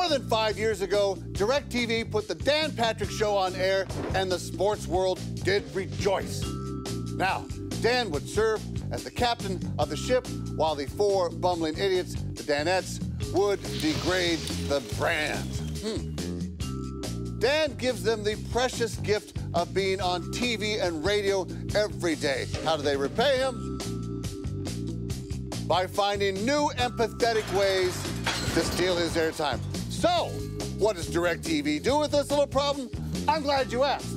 More than 5 years ago, DirecTV put the Dan Patrick Show on air, and the sports world did rejoice. Now, Dan would serve as the captain of the ship, while the four bumbling idiots, the Danettes, would degrade the brand. Dan gives them the precious gift of being on TV and radio every day. How do they repay him? By finding new empathetic ways to steal his airtime. So, what does DirecTV do with this little problem? I'm glad you asked.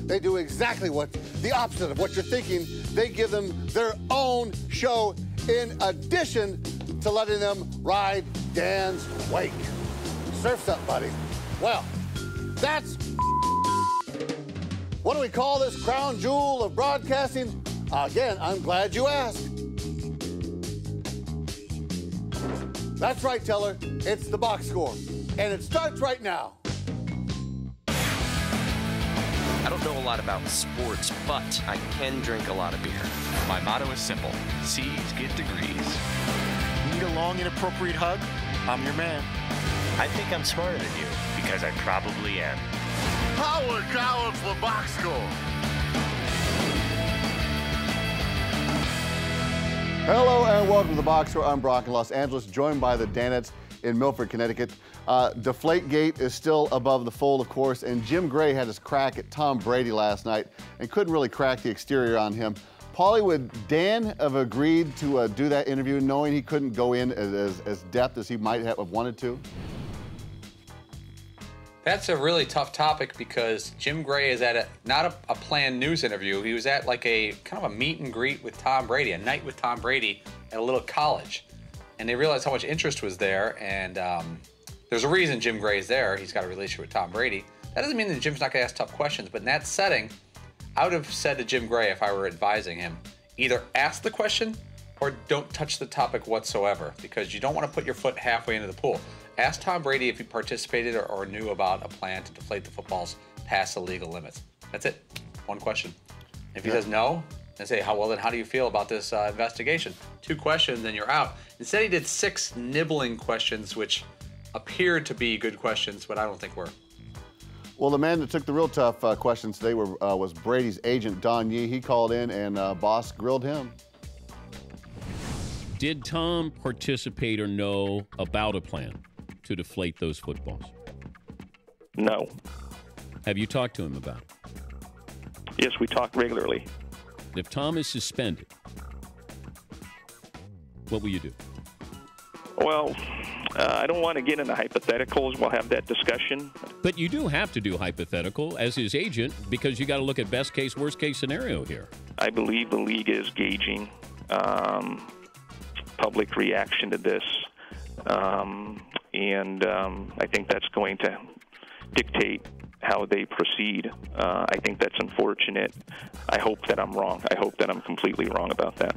They do exactly the opposite of what you're thinking. They give them their own show in addition to letting them ride Dan's wake. Surf's up, buddy. Well, that's what do we call this crown jewel of broadcasting? Again, I'm glad you asked. That's right, Teller. It's the box score. And it starts right now. I don't know a lot about sports, but I can drink a lot of beer. My motto is simple. C's get degrees. Need a long, inappropriate hug? I'm your man. I think I'm smarter than you, because I probably am. Howard Coward for box score. Hello and welcome to the box score. I'm Brock in Los Angeles, joined by the Danettes in Milford, Connecticut. Deflategate is still above the fold, of course, and Jim Gray had his crack at Tom Brady last night and couldn't really crack the exterior on him. Paulie, would Dan have agreed to do that interview knowing he couldn't go in as depth as he might have wanted to? That's a really tough topic because Jim Gray is at not a planned news interview. He was at like a kind of a meet and greet with Tom Brady, a night with Tom Brady at a little college. And they realized how much interest was there. And there's a reason Jim Gray is there. He's got a relationship with Tom Brady. That doesn't mean that Jim's not going to ask tough questions. But in that setting, I would have said to Jim Gray, if I were advising him, either ask the question or don't touch the topic whatsoever, because you don't want to put your foot halfway into the pool. Ask Tom Brady if he participated or knew about a plan to deflate the footballs past the legal limits. That's it. One question. If he says no, then say, well, then how do you feel about this investigation? 2 questions, then you're out. Instead, he did 6 nibbling questions, which appeared to be good questions, but I don't think were. Well, the man that took the real tough questions today was Brady's agent, Don Yee. He called in and Boss grilled him. Did Tom participate or know about a plan to deflate those footballs? No. Have you talked to him about it? Yes, we talk regularly. If Tom is suspended, what will you do? Well, I don't want to get into hypotheticals. We'll have that discussion. But you do have to do hypothetical as his agent because you got to look at best case, worst case scenario here. I believe the league is gauging public reaction to this. And I think that's going to dictate how they proceed. I think that's unfortunate. I hope that I'm wrong. I hope that I'm completely wrong about that.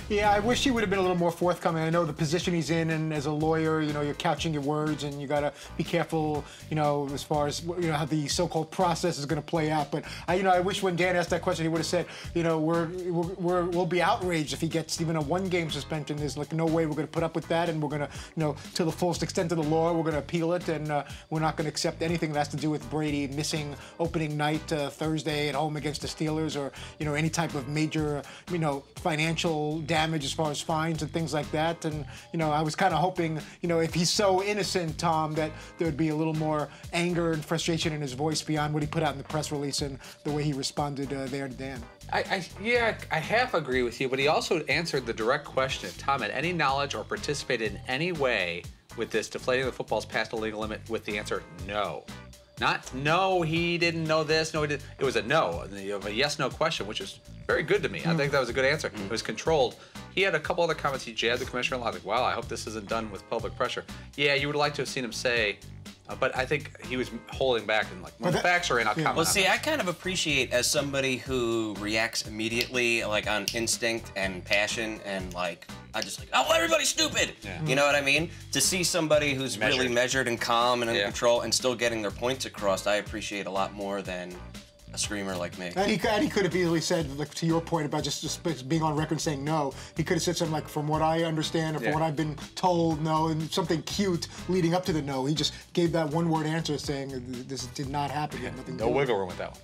Yeah, I wish he would have been a little more forthcoming. I know the position he's in, and as a lawyer, you know, you're couching your words, and you got to be careful, you know, as far as how the so-called process is going to play out. But I wish when Dan asked that question, he would have said, you know, we'll be outraged if he gets even a 1-game suspension. There's like no way we're going to put up with that, and we're going to, you know, to the fullest extent of the law, we're going to appeal it, and we're not going to accept anything that has to do with Brady missing opening night Thursday at home against the Steelers, or you know, any type of major, you know, financial damage as far as fines and things like that. And you know, I was kind of hoping, you know, if he's so innocent, Tom, that there would be a little more anger and frustration in his voice beyond what he put out in the press release and the way he responded there to Dan. Yeah, I half agree with you, but he also answered the direct question. If Tom had any knowledge or participated in any way with this deflating the footballs past the legal limit, with the answer no. Not no, he didn't know this, no, he didn't. It was a no, a yes-no question, which is very good to me. I think that was a good answer. It was controlled. He had a couple other comments. He jabbed the commissioner a lot. Like, wow, I hope this isn't done with public pressure. Yeah, you would like to have seen him say, but I think he was holding back and like, when the facts are in, I'll comment. Well, see, I kind of appreciate, as somebody who reacts immediately, like on instinct and passion, and like, I just like, oh, everybody's stupid. Yeah. You know what I mean? To see somebody who's really measured and calm and in control and still getting their points across, I appreciate a lot more than a screamer like me. And he could have easily said, like, to your point about just being on record saying no, he could have said something like, from what I understand, or from what I've been told, no, and something cute leading up to the no. He just gave that one-word answer saying this did not happen. No wiggle room with that one.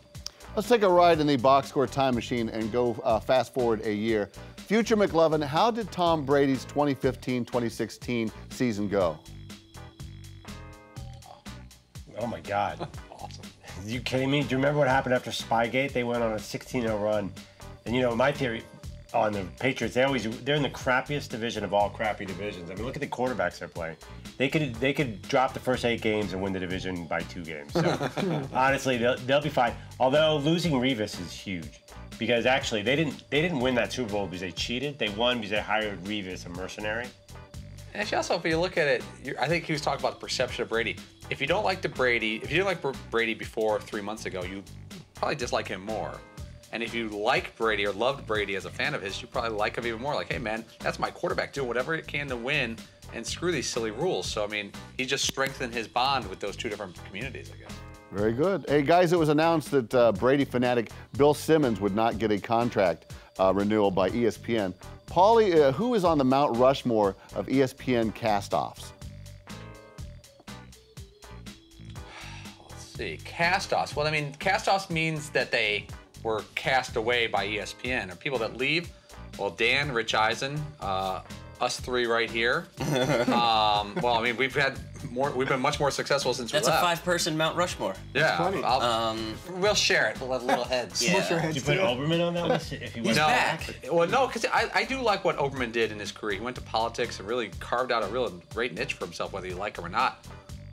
Let's take a ride in the box score time machine and go fast forward a year. Future McLovin, how did Tom Brady's 2015-2016 season go? Oh my God. Awesome. Are you kidding me? Do you remember what happened after Spygate? They went on a 16-0 run. And you know, my theory on the Patriots, they're in the crappiest division of all crappy divisions. I mean, look at the quarterbacks they're playing. They could drop the first 8 games and win the division by 2 games. So honestly, they'll be fine. Although losing Revis is huge. Because actually they didn't win that Super Bowl because they cheated. They won because they hired Revis, a mercenary. And actually, also, if you look at it, I think he was talking about the perception of Brady. If you don't like Brady before 3 months ago, you probably dislike him more. And if you like Brady or loved Brady as a fan of his, you probably like him even more. Like, hey man, that's my quarterback, doing whatever it can to win and screw these silly rules. So I mean, he just strengthened his bond with those 2 different communities, I guess. Very good. Hey guys, it was announced that Brady fanatic Bill Simmons would not get a contract renewal by ESPN. Paulie, who is on the Mount Rushmore of ESPN cast-offs? Let's see, cast-offs. Well, I mean, cast-offs means that they were cast away by ESPN. Or people that leave, well, Dan, Rich Eisen, us 3 right here. Well, I mean, we've been much more successful since we left. That's a 5-person Mount Rushmore. Yeah. We'll share it. We'll have little heads. Yeah. Did you put Oberman on that list? If he was back. Well, no, because I do like what Oberman did in his career. He went to politics and really carved out a real great niche for himself, whether you like him or not.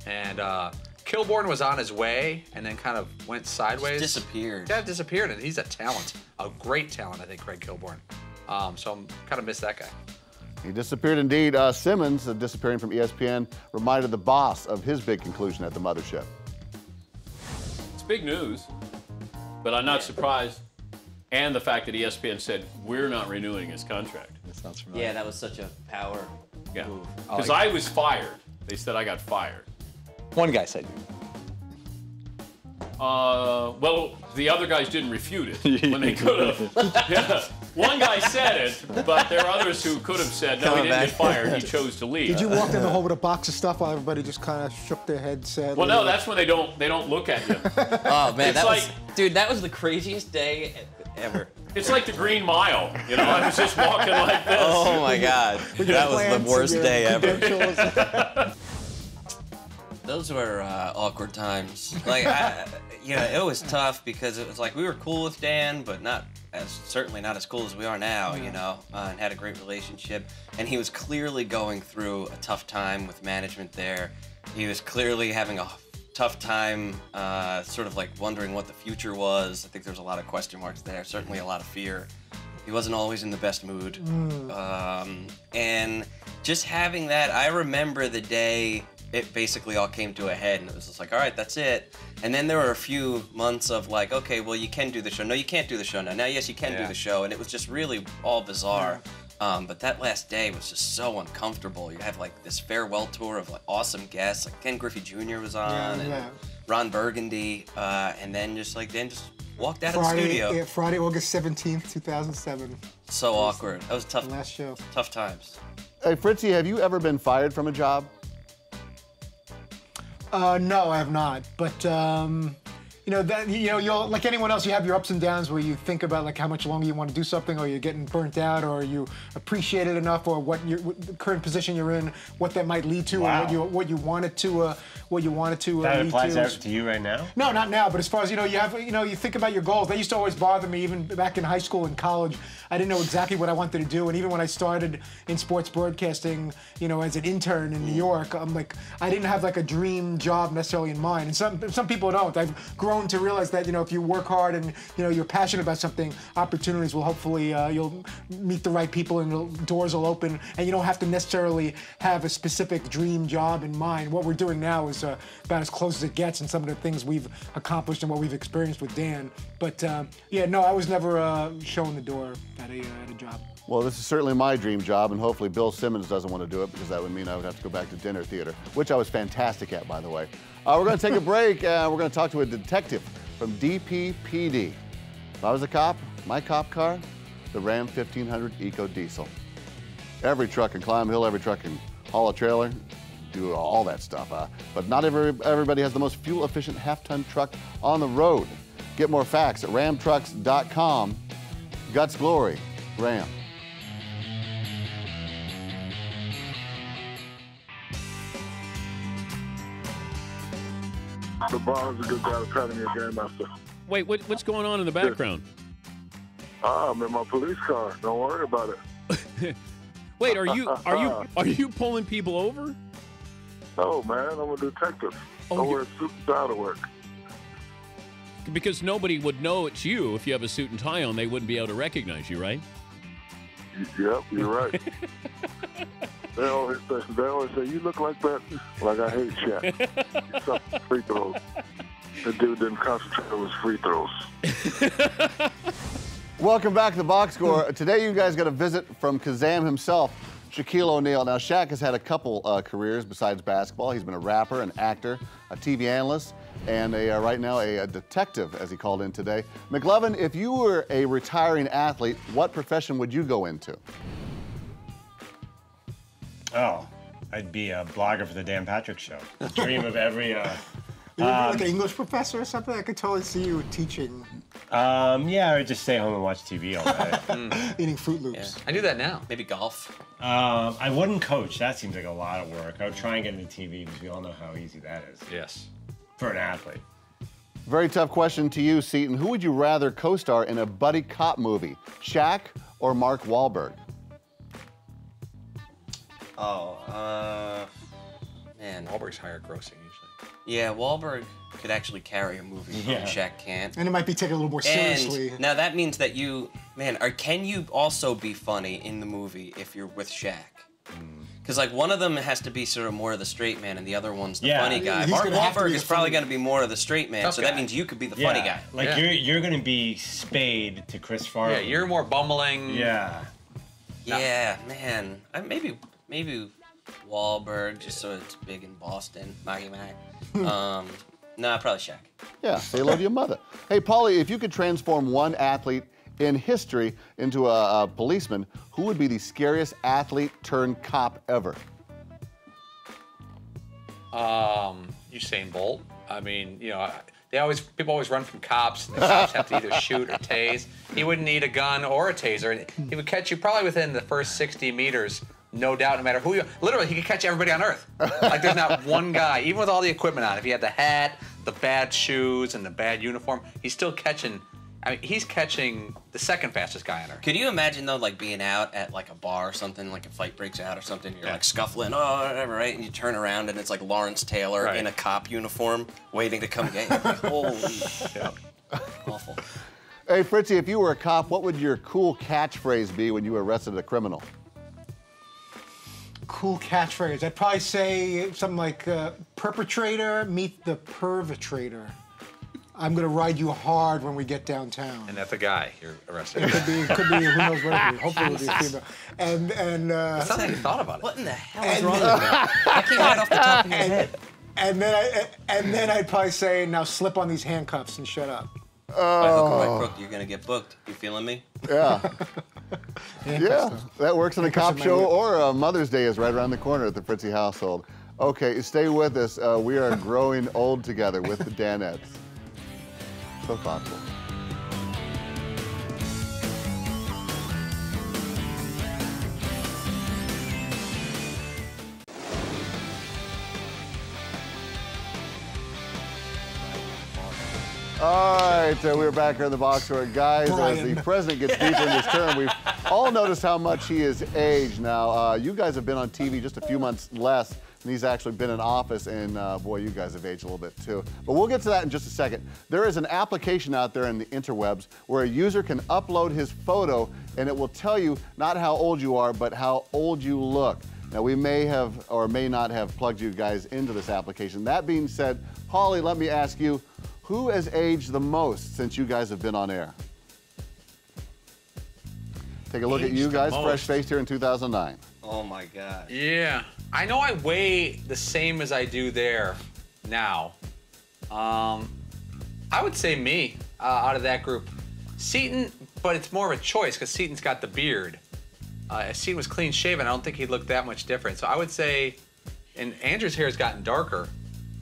And Kilborn was on his way and then kind of went sideways. Just disappeared. Yeah, disappeared. And he's a talent, a great talent, I think, Craig Kilborn. So I'm kind of miss that guy. He disappeared indeed. Simmons, disappearing from ESPN, reminded the boss of his big conclusion at the mothership. It's big news, but I'm not surprised. And the fact that ESPN said, we're not renewing his contract. That sounds familiar. Yeah, that was such a power move. Because I was fired. They said I got fired. One guy said well, the other guys didn't refute it when they could have. Yeah. One guy said it, but there are others who could have said, no, he didn't get fired, he chose to leave. Did you walk down the hall with a box of stuff while everybody just kind of shook their head sadly? Well, no, that's when they don't look at you. Oh man, It's that was the craziest day ever. It's like the Green Mile, you know. I was just walking like this. Oh my God, that was the worst day ever. Those were awkward times. Like, it was tough because it was like we were cool with Dan, but certainly not as cool as we are now, you know, and had a great relationship. And he was clearly going through a tough time with management there. He was clearly having a tough time, sort of like wondering what the future was. I think there's a lot of question marks there, certainly a lot of fear. He wasn't always in the best mood. And just having that, I remember the day it basically all came to a head, and it was just like, all right, that's it. And then there were a few months of like, okay, well, you can do the show. No, you can't do the show now. Now, yes, you can do the show. And it was just really all bizarre. But that last day was just so uncomfortable. You have like this farewell tour of like awesome guests. Like Ken Griffey Jr. was on, and Ron Burgundy, and then just walked out of the studio. Yeah, Friday, August 17th, 2007. So awkward. That was tough. Last show. Tough times. Hey, Fritzy, have you ever been fired from a job? No, I have not. But you'll like anyone else, you have your ups and downs where you think about like how much longer you want to do something, or you're getting burnt out, or you appreciate it enough, or what the current position you're in, what that might lead to, or what you want it to. That applies to you right now? No, not now. But as far as you think about your goals. They used to always bother me, even back in high school and college. I didn't know exactly what I wanted to do, and even when I started in sports broadcasting, as an intern in New York, I'm like, I didn't have like a dream job necessarily in mind. And some people don't. I've grown to realize that if you work hard and you're passionate about something, opportunities will hopefully you'll meet the right people and doors will open, and you don't have to necessarily have a specific dream job in mind. What we're doing now is about as close as it gets, and some of the things we've accomplished and what we've experienced with Dan. But no, I was never shown the door at a job. Well, this is certainly my dream job, and hopefully Bill Simmons doesn't want to do it, because that would mean I would have to go back to dinner theater, which I was fantastic at, by the way. We're going to take a break, and we're going to talk to a detective from DPPD. If I was a cop, my cop car, the Ram 1500 Eco Diesel. Every truck can climb a hill, every truck can haul a trailer, do all that stuff. But not everybody has the most fuel-efficient half-ton truck on the road. Get more facts at ramtrucks.com. Guts Glory, Ram. The ball is a good guy to tell me your game master. Wait, what's going on in the background? I'm in my police car. Don't worry about it. Wait, are you pulling people over? No, man, I'm a detective. I wear a suit and tie to work. Because nobody would know it's you if you have a suit and tie on. They wouldn't be able to recognize you, right? Yep, you're right. They always say, you look like that. Like, I hate Shaq. He's up free throws. The dude didn't concentrate on his free throws. Welcome back to the Box Score. Today you guys got a visit from Kazam himself, Shaquille O'Neal. Now, Shaq has had a couple careers besides basketball. He's been a rapper, an actor, a TV analyst, and right now a detective, as he called in today. McLovin, if you were a retiring athlete, what profession would you go into? Oh, I'd be a blogger for the Dan Patrick Show. The dream of every... You would be like an English professor or something? I could totally see you teaching. Yeah, I would just stay home and watch TV all day. Eating Fruit Loops. Yeah. I do that now. Maybe golf. I wouldn't coach. That seems like a lot of work. I would try and get into TV because we all know how easy that is. Yes. For an athlete. Very tough question to you, Seton. Who would you rather co-star in a buddy cop movie, Shaq or Mark Wahlberg? Oh, man. Wahlberg's higher grossing usually. Yeah, Wahlberg could actually carry a movie. Yeah. Shaq can't. And it might be taken a little more seriously. And now that means that you, man, can you also be funny in the movie if you're with Shaq? Because like one of them has to be sort of more of the straight man, and the other one's the funny guy. He's Mark gonna have to Wahlberg be is the probably funny- going to be more of the straight man, Tough so guy. that means you could be the funny guy. Like you're going to be Spade to Chris Farley. Yeah, you're more bumbling. Yeah. Yeah, man. Maybe Wahlberg, just so it's big in Boston. Maggie Mac. No, probably Shaq. Yeah, say hello to your mother. Hey, Paulie, if you could transform one athlete in history into a policeman, who would be the scariest athlete turned cop ever? Usain Bolt. I mean, you know, people always run from cops, and the cops have to either shoot or tase. He wouldn't need a gun or a taser. He would catch you probably within the first 60 meters, no doubt, no matter who you are. Literally, he could catch everybody on Earth. Like, there's not one guy, even with all the equipment on. If he had the hat, the bad shoes, and the bad uniform, he's still catching. I mean, he's catching the second fastest guy on Earth. Could you imagine though, like being out at like a bar or something, like a fight breaks out or something, you're like scuffling, whatever, right? And you turn around and it's like Lawrence Taylor in a cop uniform waiting to come get you. Like, holy shit. Awful. Hey, Fritzy, if you were a cop, what would your cool catchphrase be when you arrested a criminal? Cool catchphrase. I'd probably say something like, perpetrator, meet the perpetrator. I'm going to ride you hard when we get downtown. And that's a guy you're arresting. It could be, who knows what it could be. Hopefully it'll be a female. And That's not how you thought about it. What in the hell is wrong with that? That came right off the top of your head. And then I'd probably say, now slip on these handcuffs and shut up. By hook or by crook, you're going to get booked. You feeling me? Yeah. Yeah, that works on a cop show, or Mother's Day is right around the corner at the Fritzy household. Okay, stay with us. We are growing old together with the Danettes. So thoughtful. All right, we're back here in the box score. Guys, as the president gets deeper in his term, we've all noticed how much he has aged now. You guys have been on TV just a few months less, and he's actually been in office, and boy, you guys have aged a little bit too. But we'll get to that in just a second. There is an application out there in the interwebs where a user can upload his photo, and it will tell you not how old you are, but how old you look. Now, we may have or may not have plugged you guys into this application. That being said, Paulie, let me ask you, who has aged the most since you guys have been on air? Take a look at you guys, fresh-faced here in 2009. Oh, my God. Yeah. I know I weigh the same as I do there now. I would say me out of that group. Seton, but it's more of a choice because Seton's got the beard. If Seton was clean shaven, I don't think he'd look that much different. So I would say, and Andrew's hair has gotten darker.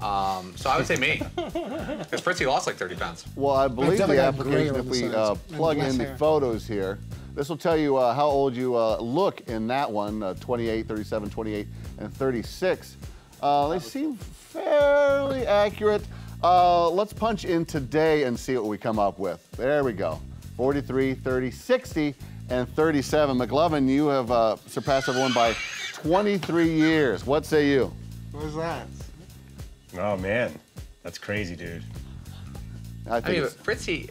So I would say me. Because Fritzy lost like 30 pounds. Well, I believe the application, if we plug in the photos here, this will tell you how old you look in that one, 28, 37, 28, and 36. They seem fairly accurate. Let's punch in today and see what we come up with. There we go. 43, 30, 60, and 37. McLovin, you have surpassed everyone by 23 years. What say you? What was that? Oh, man. That's crazy, dude. I mean, Fritzy,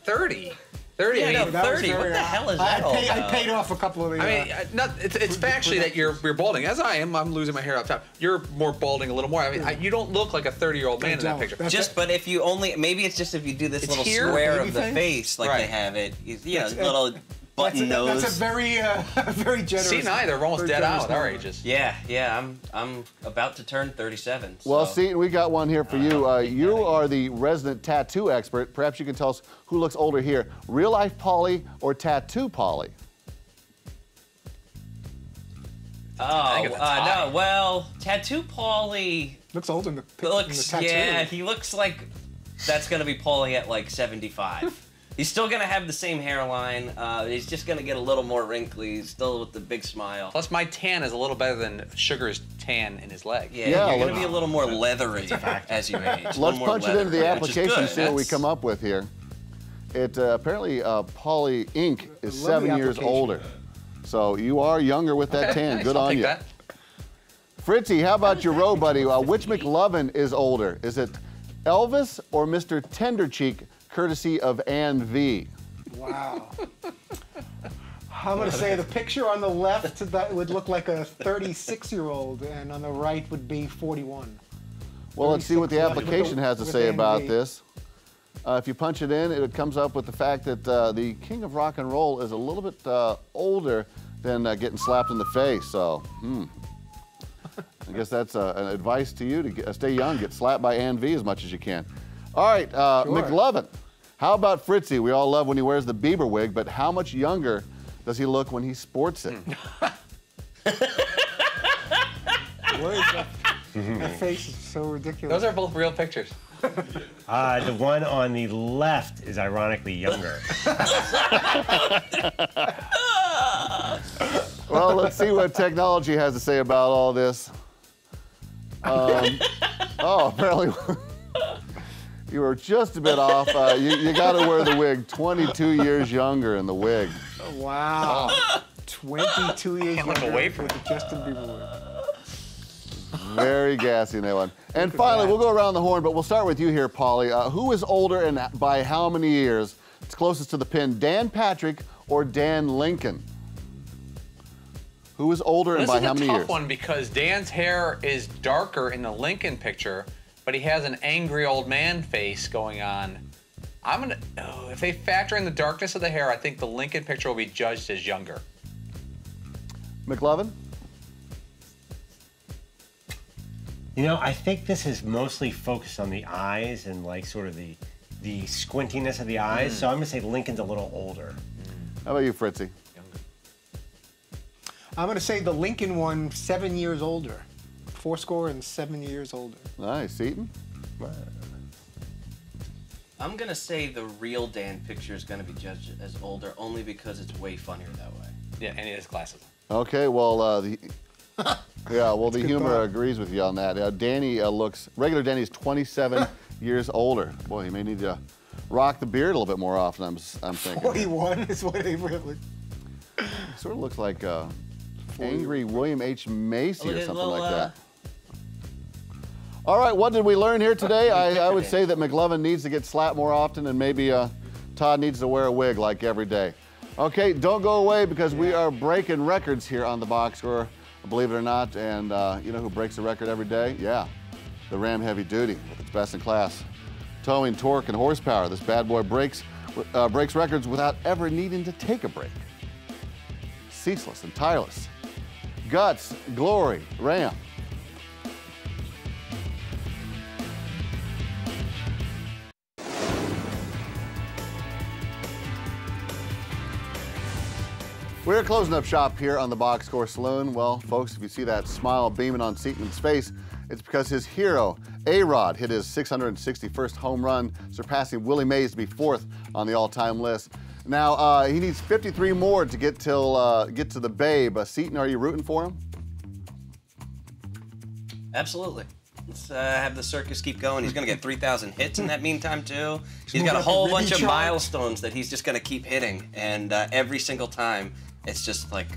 30. 30. Yeah, I mean, no, 30. What the hell is that all about? I paid off a couple of the. I mean, it's factually that you're balding. As I am, I'm losing my hair up top. You're more balding a little more. I mean, you don't look like a 30-year-old man in that picture. But if you maybe it's just if you do this little square of the face like they have it, little button nose. That's a very generous. See, now they're almost dead out at our ages. Yeah. I'm about to turn 37. So. Well, Seton, we got one here for you. You are the resident tattoo expert. Perhaps you can tell us who looks older here: real life Paulie or tattoo Paulie? No. Well, tattoo Paulie looks old in the tattoo. Yeah, he looks like that's gonna be Paulie at like 75. He's still going to have the same hairline. He's just going to get a little more wrinkly, still with the big smile. Plus, my tan is a little better than Sugar's tan in his leg. Yeah, you're going to be a little more leathery as you age. Let's punch it into the application and see what we come up with here. It apparently, Paulie Inc. is 7 years older. So you are younger with that tan. Nice. Good I'll on take you. that. Fritzy, how about your row buddy? Which McLovin is older? Is it Elvis or Mr. Tendercheek, courtesy of Ann V? Wow. I'm going to say the picture on the left that would look like a 36-year-old, and on the right would be 41. Well, let's see what the application has to say about this. If you punch it in, it comes up with the fact that the king of rock and roll is a little bit older than getting slapped in the face. So, I guess that's an advice to you to stay young, get slapped by Ann V as much as you can. All right, McLovin. How about Fritzy? We all love when he wears the Bieber wig, but how much younger does he look when he sports it? What is that? That face is so ridiculous. Those are both real pictures. The one on the left is ironically younger. Well, let's see what technology has to say about all this. Apparently you were just a bit off. You got to wear the wig. 22 years younger in the wig. Wow. 22 years younger away from with the Justin Bieber wig. Very gassy in that one. And finally, we'll go around the horn, but we'll start with you here, Paulie. Who is older and by how many years? It's closest to the pin, Dan Patrick or Dan Lincoln? Who is older and by how many years? This is a tough one because Dan's hair is darker in the Lincoln picture, but he has an angry old man face going on. If they factor in the darkness of the hair, I think the Lincoln picture will be judged as younger. McLovin? You know, I think this is mostly focused on the eyes and like sort of the squintiness of the eyes. So I'm gonna say Lincoln's a little older. How about you, Fritzy? I'm going to say the Lincoln one, 7 years older. 7 years older. Nice. Seton? I'm going to say the real Dan picture is going to be judged as older only because it's way funnier that way. Yeah, and he has glasses. Okay, well, the humor agrees with you on that. Regular Danny's 27 years older. Boy, he may need to rock the beard a little bit more often, I'm thinking. 41 is what he really... Sort of looks like angry William H. Macy or something like that. All right, what did we learn here today? I would say that McLovin needs to get slapped more often, and maybe Todd needs to wear a wig like every day. Okay, don't go away because we are breaking records here on the box score, believe it or not. And you know who breaks a record every day? Yeah, the Ram Heavy Duty with its best in class towing, torque, and horsepower. This bad boy breaks records without ever needing to take a break. Ceaseless and tireless. Guts, glory, Ram. We're closing up shop here on the Box Score Saloon. Well, folks, if you see that smile beaming on Seaton's face, it's because his hero, A-Rod, hit his 661st home run, surpassing Willie Mays to be 4th on the all-time list. Now, he needs 53 more to get to the Babe. Seaton, are you rooting for him? Absolutely. Let's have the circus keep going. He's going to get 3,000 hits in that meantime, too. He's got a whole bunch of milestones that he's just going to keep hitting. And every single time, it's just like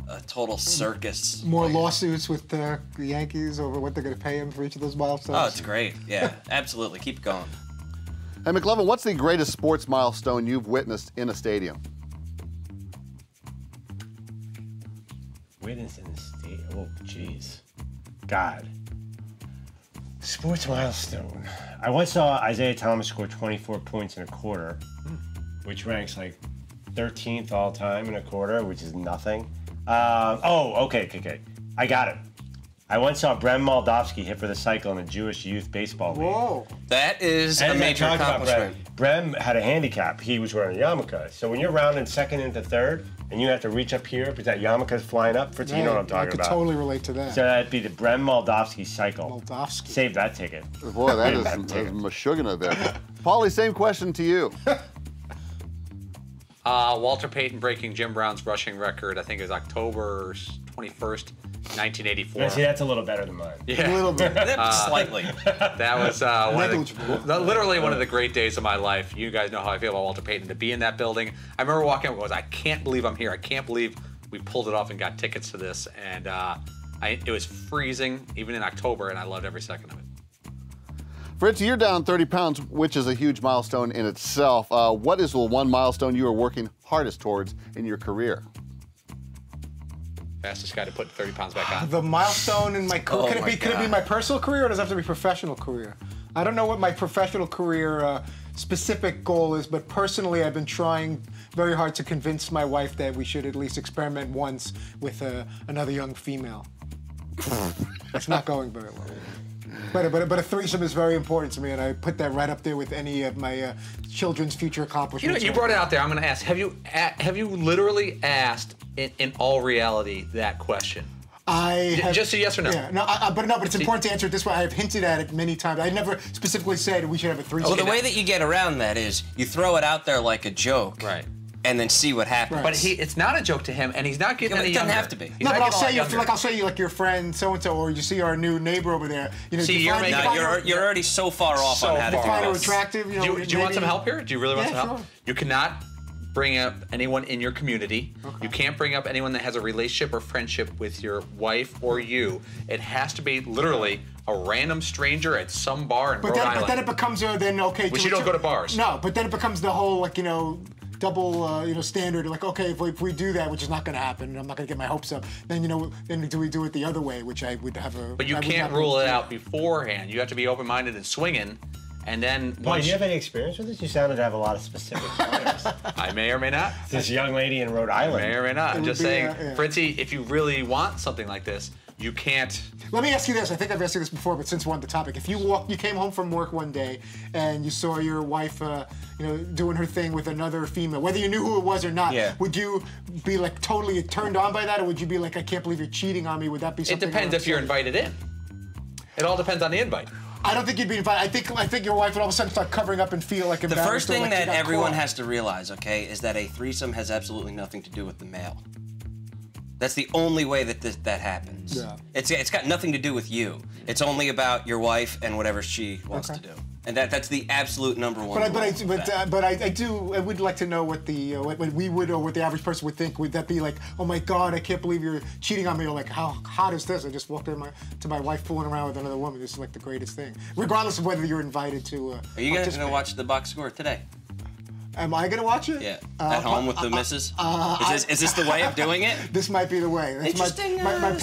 a total circus. More lawsuits with the Yankees over what they're going to pay him for each of those milestones. Oh, it's great. Yeah, absolutely. Keep going. Hey, McLovin, what's the greatest sports milestone you've witnessed in a stadium? Witnessed in a stadium? Oh, jeez. God. Sports milestone. I once saw Isaiah Thomas score 24 points in a quarter, which ranks like 13th all time in a quarter, which is nothing. Okay. I got it. I once saw Brem Moldovsky hit for the cycle in a Jewish youth baseball league. Whoa. That is a major accomplishment. Brem had a handicap. He was wearing a yarmulke. So when you're rounding second into third, and you have to reach up here because that yarmulke's flying up, Fritz, you know what I'm talking about. I could totally relate to that. So that'd be the Brem Moldovsky cycle. Moldovsky. Save that ticket. Boy, that is Meshuggah there. Paulie, same question to you. Walter Payton breaking Jim Brown's rushing record. I think it was October 21st, 1984. Yeah, see, that's a little better than mine. Yeah. A little bit. Slightly. That was literally one of the great days of my life. You guys know how I feel about Walter Payton. To be in that building, I remember walking up and I can't believe I'm here. I can't believe we pulled it off and got tickets to this. And it was freezing, even in October, and I loved every second of it. Fritz, you're down 30 pounds, which is a huge milestone in itself. What is the one milestone you are working hardest towards in your career? Fastest guy to put 30 pounds back on. The milestone in my career. Could it be my personal career, or does it have to be professional career? I don't know what my professional career specific goal is, but personally, I've been trying very hard to convince my wife that we should at least experiment once with another young female. It's not going very well. But a threesome is very important to me, and I put that right up there with any of my children's future accomplishments. You brought it out there. I'm going to ask: Have you literally asked, in all reality, that question? Just a yes or no. Yeah, but it's important to answer it this way. I have hinted at it many times. I never specifically said we should have a threesome. Well, the way that you get around that is you throw it out there like a joke. Right. And then see what happens. But it's not a joke to him, and he's not getting any younger. It doesn't have to be. No, but I'll say you like your friend so and so, or you see our new neighbor over there. You're already so far off on how to find her attractive. Do you want some help here? Do you really want some help? Sure. You cannot bring up anyone in your community. Okay. You can't bring up anyone that has a relationship or friendship with your wife or you. It has to be literally a random stranger at some bar in Rhode Island. But then it becomes okay. Which you don't go to bars. No, but then it becomes the whole double standard, like, okay, if we do that, which is not going to happen, I'm not going to get my hopes up, then do we do it the other way, which I would have a... But you can't rule it out beforehand. You have to be open-minded and swinging, and then... Paul, do you have any experience with this? You sounded to have a lot of specific players. I may or may not. This young lady in Rhode Island. I may or may not. I'm just saying, Fritzy, if you really want something like this, you can't... Let me ask you this. I think I've asked you this before, but since we're on the topic, if you came home from work one day and you saw your wife, doing her thing with another female, whether you knew who it was or not, would you be like totally turned on by that, or would you be like, I can't believe you're cheating on me? Would that be something? It depends if you're invited in. It all depends on the invite. I don't think you'd be invited. I think your wife would all of a sudden start covering up and feel like embarrassed. The first thing that everyone has to realize, okay, is that a threesome has absolutely nothing to do with the male. That's the only way that that happens. Yeah. It's got nothing to do with you. It's only about your wife and whatever she wants to do. And that's the absolute number one. But I would like to know what the what we would, or what the average person would think. Would that be like, oh my God, I can't believe you're cheating on me, or like, how hot is this? I just walked in to my wife fooling around with another woman. This is like the greatest thing, regardless of whether you're invited to. Are you guys gonna watch the box score today? Am I gonna watch it? Yeah. At home with the missus? Is this the way of doing it? This might be the way. That's interesting. My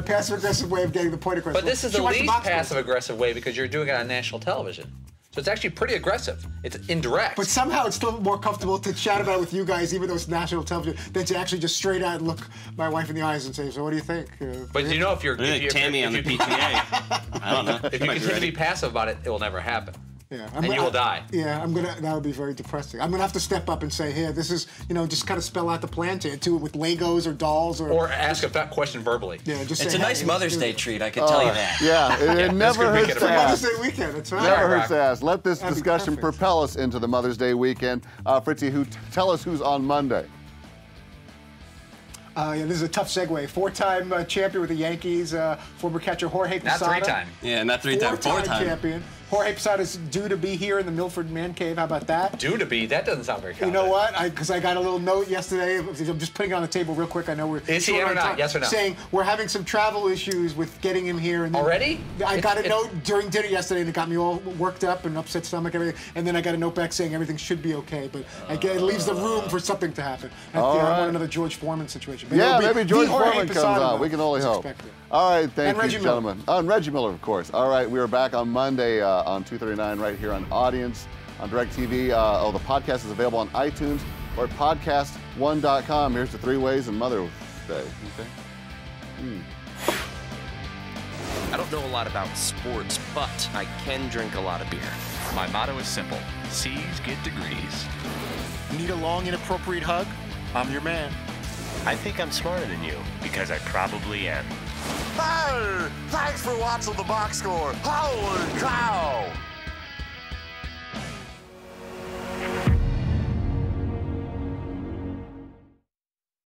passive-aggressive way of getting the point across. But this is the least passive-aggressive way, because you're doing it on national television. So it's actually pretty aggressive. It's indirect. But somehow it's still more comfortable to chat about it with you guys, even though it's national television, than to actually just straight out look my wife in the eyes and say, so what do you think? But you know, if you're Tammy on the PTA, I don't know. If you continue to be passive about it, it will never happen. Yeah, and you will die. Yeah, that would be very depressing. I'm gonna have to step up and say, here, this is, just kind of spell out the plan to it, with Legos or dolls or ask a question verbally. Yeah, just it's say, a nice Mother's Day treat, I can tell you that. Yeah, it never hurts to ask. Mother's Day weekend, that's right. Never hurts to ask. Let this discussion propel us into the Mother's Day weekend. Fritzy, tell us who's on Monday. This is a tough segue. Four-time champion with the Yankees, former catcher Jorge Posada. Not three-time. Yeah, not three-time, four-time champion. Jorge Posada is due to be here in the Milford Man Cave. How about that? Due to be? That doesn't sound very confident. You know what? Because I got a little note yesterday. I'm just putting it on the table real quick. I know we're Is he in or not? Yes or no? Saying we're having some travel issues with getting him here. And already? I got a note during dinner yesterday, and it got me all worked up and upset stomach, everything. And then I got a note back saying everything should be okay, but it leaves the room for something to happen. I want another George Foreman situation. But yeah, maybe George Foreman comes out. We can only hope. All right, thank you, gentlemen. And Reggie Miller, of course. All right, we are back on Monday on 239 right here on Audience on DirecTV. The podcast is available on iTunes or at podcast1.com. Here's the 3 ways in Mother's Day. Okay. I don't know a lot about sports, but I can drink a lot of beer. My motto is simple. C's get degrees. Need a long, inappropriate hug? I'm your man. I think I'm smarter than you, because I probably am. Hey, thanks for watching the box score. Holy cow!